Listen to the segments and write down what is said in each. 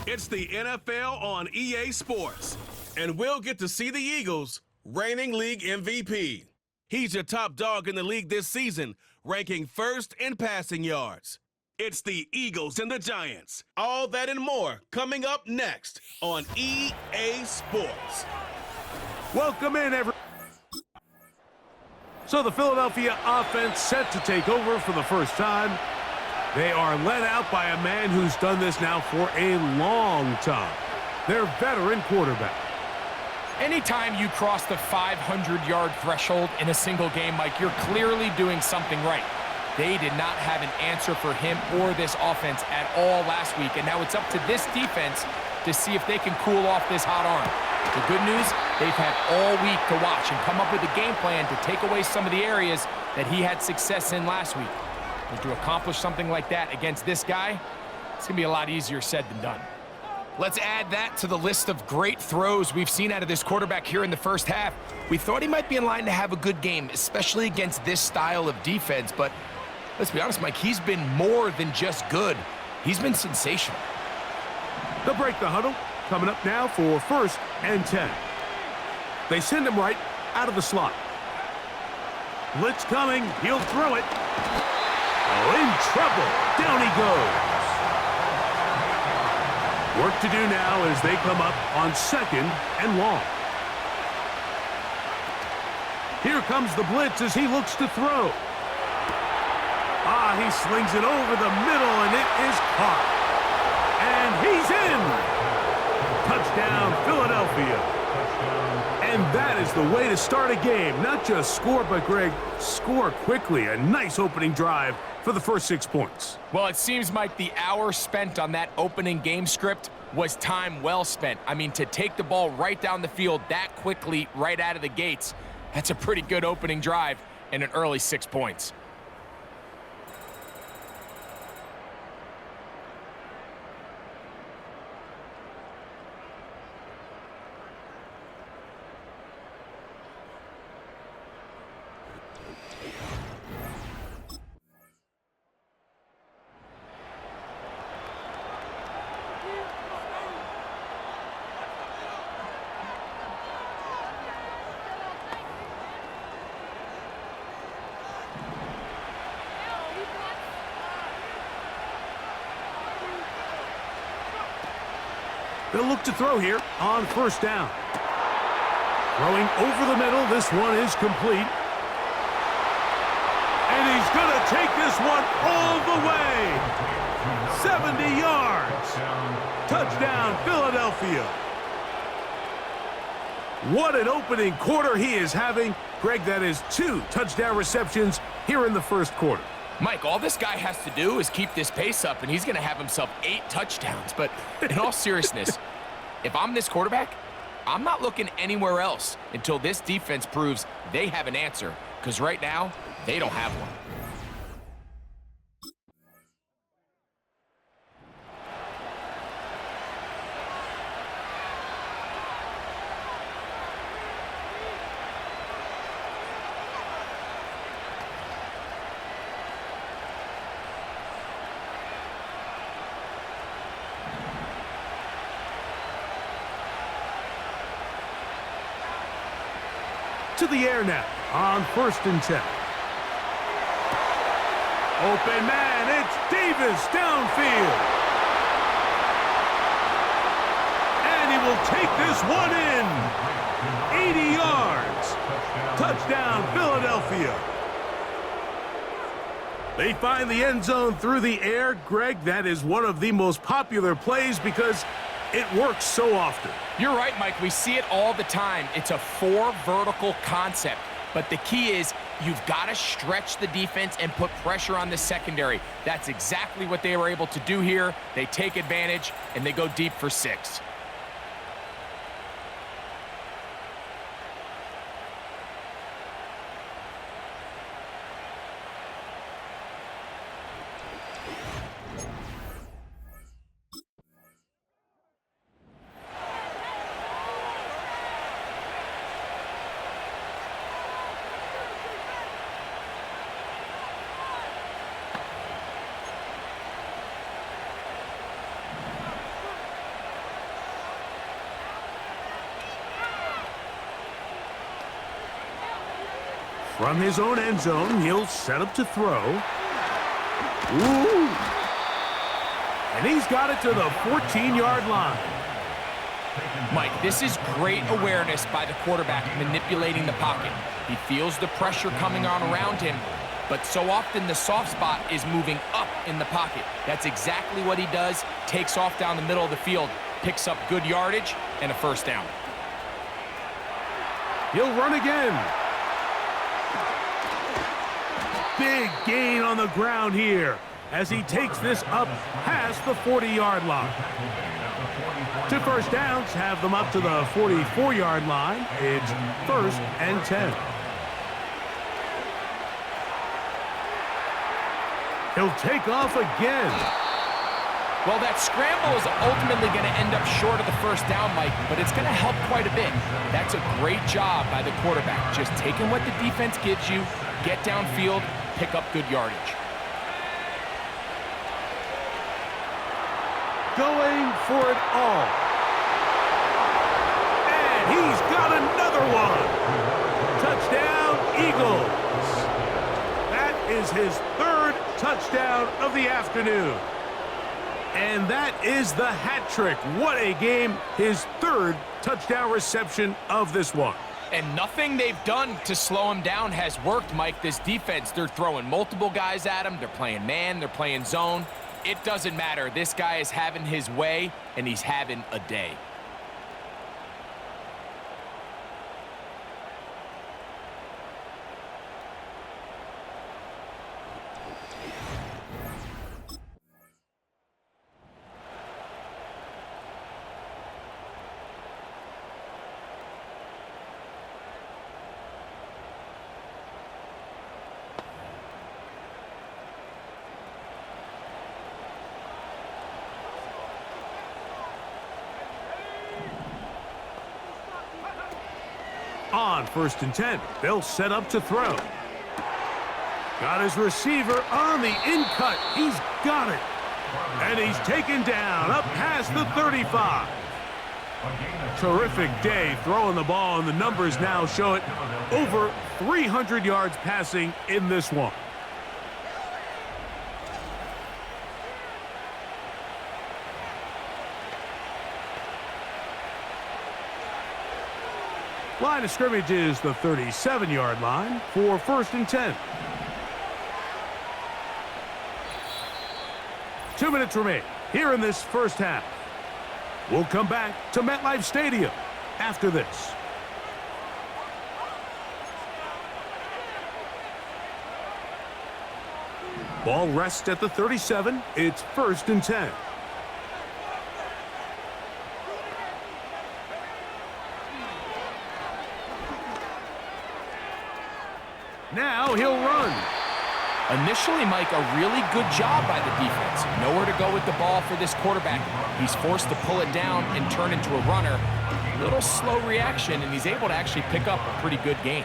It's the NFL on EA Sports, and we'll get to see the Eagles, reigning league MVP. He's your top dog in the league this season, ranking first in passing yards. It's the Eagles and the Giants. All that and more coming up next on EA Sports. Welcome in, everyone. So the Philadelphia offense set to take over for the first time. They are led out by a man who's done this now for a long time. Their veteran quarterback. Anytime you cross the 500-yard threshold in a single game, Mike, you're clearly doing something right. They did not have an answer for him or this offense at all last week, and now it's up to this defense to see if they can cool off this hot arm. The good news, they've had all week to watch and come up with a game plan to take away some of the areas that he had success in last week. But to accomplish something like that against this guy, it's going to be a lot easier said than done. Let's add that to the list of great throws we've seen out of this quarterback here in the first half. We thought he might be in line to have a good game, especially against this style of defense. But let's be honest, Mike, he's been more than just good. He's been sensational. They'll break the huddle. Coming up now for 1st and 10. They send him right out of the slot. Blitz coming. He'll throw it. Oh, in trouble. Down he goes. Work to do now as they come up on 2nd and long. Here comes the blitz as he looks to throw. He slings it over the middle, and it is caught. And he's in. Touchdown, Philadelphia. And that is the way to start a game. Not just score, but, Greg, score quickly. A nice opening drive for the first 6 points. Well, it seems, Mike, the hour spent on that opening game script was time well spent. I mean, to take the ball right down the field that quickly right out of the gates, that's a pretty good opening drive and an early 6 points. They'll look to throw here on 1st down. Throwing over the middle. This one is complete. And he's going to take this one all the way. 70 yards. Touchdown, Philadelphia. What an opening quarter he is having. Greg, that is 2 touchdown receptions here in the first quarter. Mike, all this guy has to do is keep this pace up, and he's going to have himself 8 touchdowns. But in all seriousness, if I'm this quarterback, I'm not looking anywhere else until this defense proves they have an answer, because right now, they don't have one. To the air now on 1st and 10. Open man, it's Davis downfield. And he will take this one in. 80 yards. Touchdown, Philadelphia. They find the end zone through the air. Greg, that is one of the most popular plays because it works so often. You're right, Mike. We see it all the time. It's a 4 vertical concept. But the key is you've got to stretch the defense and put pressure on the secondary. That's exactly what they were able to do here. They take advantage, and they go deep for 6. From his own end zone, he'll set up to throw. Ooh. And he's got it to the 14-yard line. Mike, this is great awareness by the quarterback manipulating the pocket. He feels the pressure coming on around him, but so often the soft spot is moving up in the pocket. That's exactly what he does. Takes off down the middle of the field, picks up good yardage, and a first down. He'll run again. Big gain on the ground here as he takes this up past the 40-yard line. 2 first downs have them up to the 44-yard line. It's 1st and 10. He'll take off again. Well, that scramble is ultimately going to end up short of the first down, Mike, but it's going to help quite a bit. That's a great job by the quarterback, just taking what the defense gives you, get downfield, pick up good yardage. Going for it all. And he's got another one. Touchdown, Eagles. That is his 3rd touchdown of the afternoon. And that is the hat trick. What a game. His 3rd touchdown reception of this one. And nothing they've done to slow him down has worked, Mike. This defense, they're throwing multiple guys at him. They're playing man, they're playing zone. It doesn't matter. This guy is having his way, and he's having a day. On 1st and 10, they'll set up to throw. Got his receiver on the in-cut. He's got it. And he's taken down up past the 35. Terrific day throwing the ball, and the numbers now show it. Over 300 yards passing in this one. Line of scrimmage is the 37-yard line for 1st and 10. 2 minutes remain here in this first half. We'll come back to MetLife Stadium after this. Ball rests at the 37. It's 1st and 10. Now he'll run. Initially, Mike, a really good job by the defense. Nowhere to go with the ball for this quarterback. He's forced to pull it down and turn into a runner. A little slow reaction, and he's able to actually pick up a pretty good gain.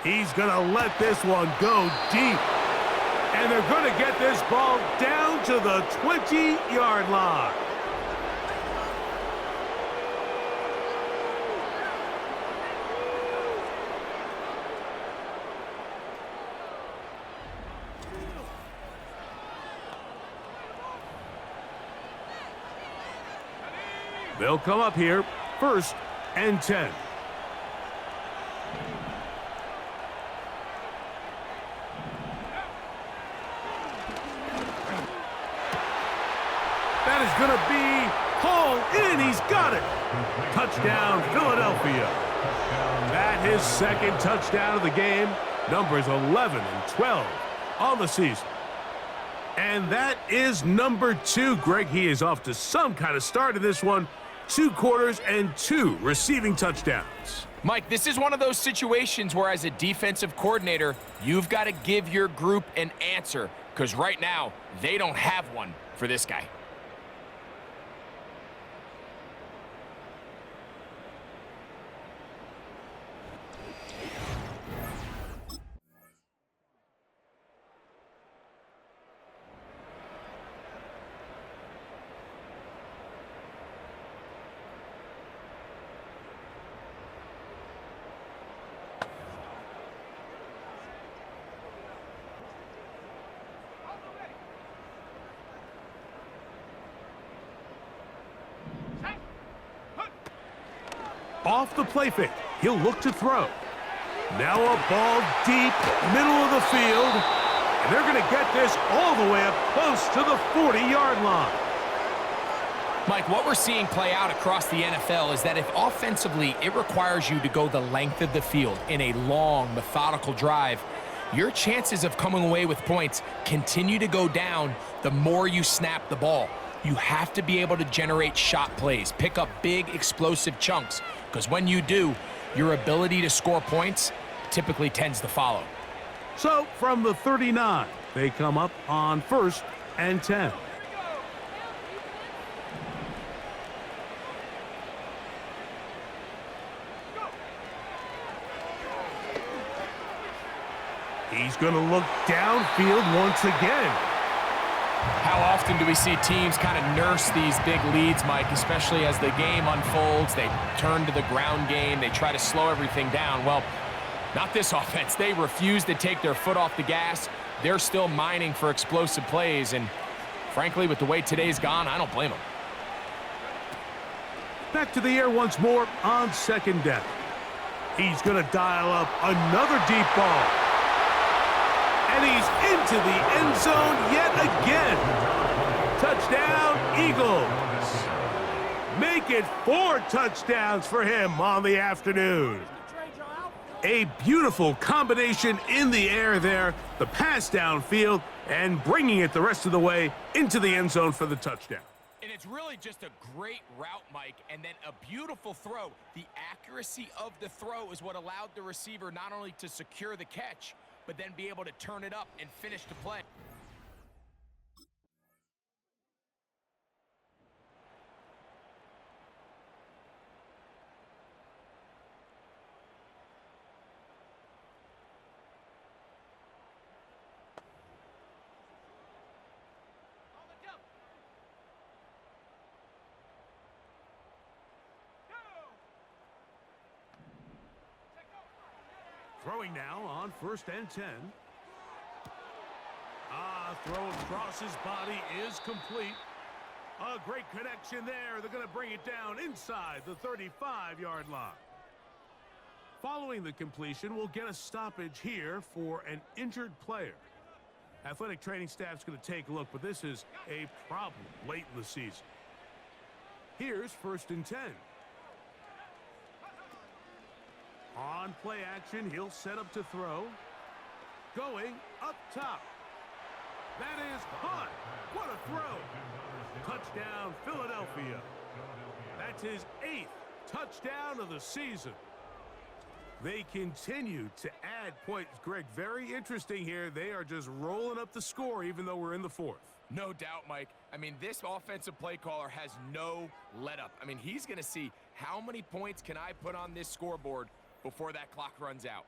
He's going to let this one go deep. And they're going to get this ball down to the 20-yard line. They'll come up here, 1st and 10. That is going to be hauled in. He's got it. Touchdown, Philadelphia. That his 2nd touchdown of the game. Numbers 11 and 12 on the season. And that is number 2. Greg, he is off to some kind of start in this one. 2 quarters and 2 receiving touchdowns. Mike, this is one of those situations where as a defensive coordinator, you've got to give your group an answer, because right now, they don't have one for this guy. Off the play fake, he'll look to throw. Now a ball deep, middle of the field. And they're going to get this all the way up close to the 40-yard line. Mike, what we're seeing play out across the NFL is that if offensively it requires you to go the length of the field in a long, methodical drive, your chances of coming away with points continue to go down the more you snap the ball. You have to be able to generate shot plays, pick up big, explosive chunks, because when you do, your ability to score points typically tends to follow. So from the 39, they come up on 1st and 10. He's going to look downfield once again. How often do we see teams kind of nurse these big leads, Mike, especially as the game unfolds? They turn to the ground game. They try to slow everything down. Well, not this offense. They refuse to take their foot off the gas. They're still mining for explosive plays. And frankly, with the way today's gone, I don't blame them. Back to the air once more on 2nd down. He's going to dial up another deep ball. And he's into the end zone yet again. Touchdown, Eagles. Make it 4 touchdowns for him on the afternoon. A beautiful combination in the air there. The pass downfield and bringing it the rest of the way into the end zone for the touchdown. And it's really just a great route, Mike, and then a beautiful throw. The accuracy of the throw is what allowed the receiver not only to secure the catch, but then be able to turn it up and finish the play. Throwing now on 1st and 10. Throw across his body is complete. A great connection there. They're going to bring it down inside the 35-yard line. Following the completion, we'll get a stoppage here for an injured player. Athletic training staff's going to take a look, but this is a problem late in the season. Here's 1st and 10. On play action, he'll set up to throw. Going up top. That is caught. What a throw. Touchdown, Philadelphia. That's his 8th touchdown of the season. They continue to add points. Greg, very interesting here. They are just rolling up the score even though we're in the 4th. No doubt, Mike. I mean, this offensive play caller has no let up. I mean, he's going to see how many points can I put on this scoreboard before that clock runs out.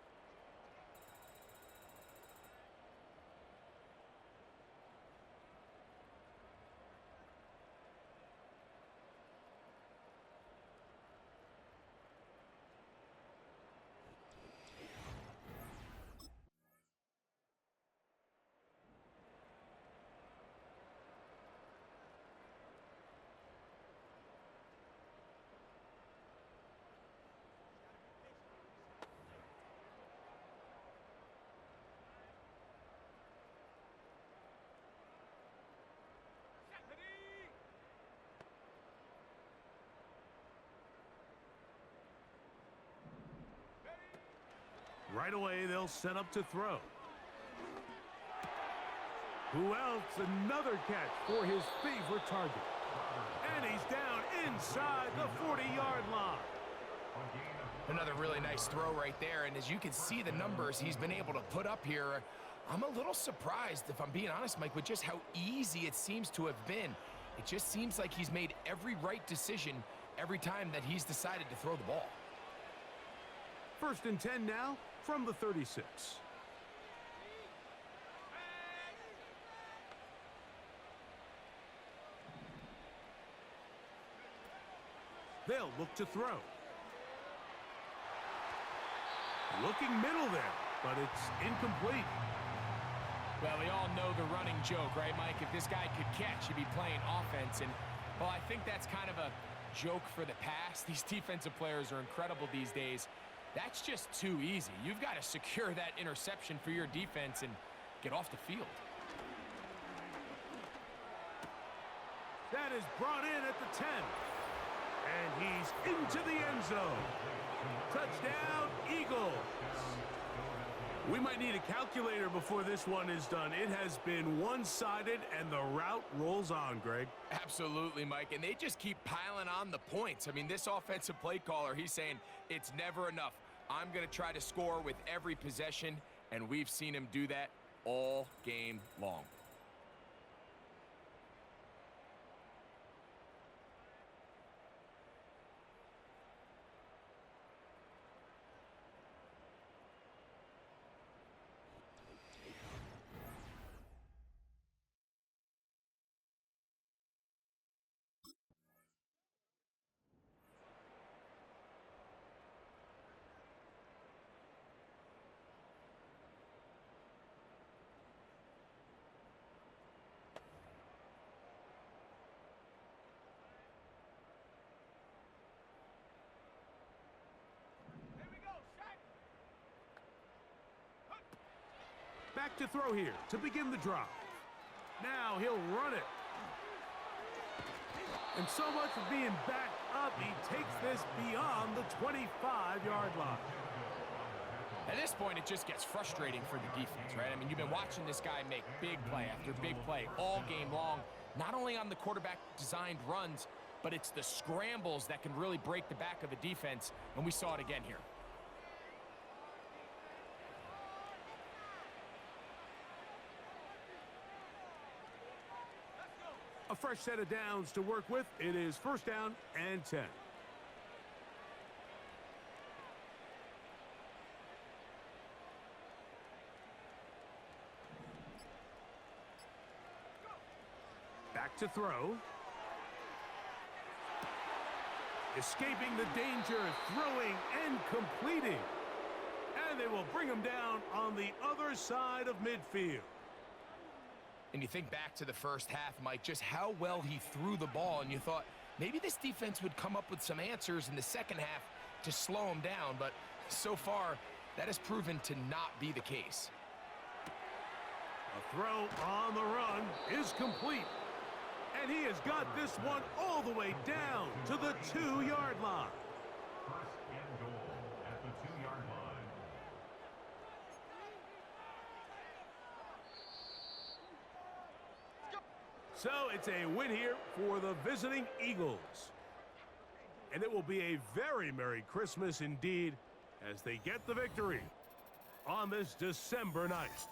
Right away, they'll set up to throw. Who else? Another catch for his favorite target. And he's down inside the 40-yard line. Another really nice throw right there, and as you can see the numbers he's been able to put up here, I'm a little surprised, if I'm being honest, Mike, with just how easy it seems to have been. It just seems like he's made every right decision every time that he's decided to throw the ball. 1st and 10 now from the 36. They'll look to throw. Looking middle there, but it's incomplete. Well, we all know the running joke, right, Mike? If this guy could catch, he'd be playing offense. And, well, I think that's kind of a joke for the pass. These defensive players are incredible these days. That's just too easy. You've got to secure that interception for your defense and get off the field. That is brought in at the 10. And he's into the end zone. Touchdown, Eagles. We might need a calculator before this one is done. It has been one-sided, and the route rolls on, Greg. Absolutely, Mike, and they just keep piling on the points. I mean, this offensive play caller, he's saying it's never enough. I'm going to try to score with every possession, and we've seen him do that all game long. Back to throw here to begin the drive. Now he'll run it. And so much for being backed up, he takes this beyond the 25-yard line. At this point, it just gets frustrating for the defense, right? I mean, you've been watching this guy make big play after big play all game long, not only on the quarterback-designed runs, but it's the scrambles that can really break the back of a defense, and we saw it again here. A fresh set of downs to work with. It is first down and 10. Back to throw. Escaping the danger, throwing and completing. And they will bring him down on the other side of midfield. And you think back to the first half, Mike, just how well he threw the ball, and you thought maybe this defense would come up with some answers in the second half to slow him down, but so far, that has proven to not be the case. A throw on the run is complete. And he has got this one all the way down to the 2-yard line. First and goal at the 2-yard line. So it's a win here for the visiting Eagles. And it will be a very Merry Christmas indeed as they get the victory on this December night.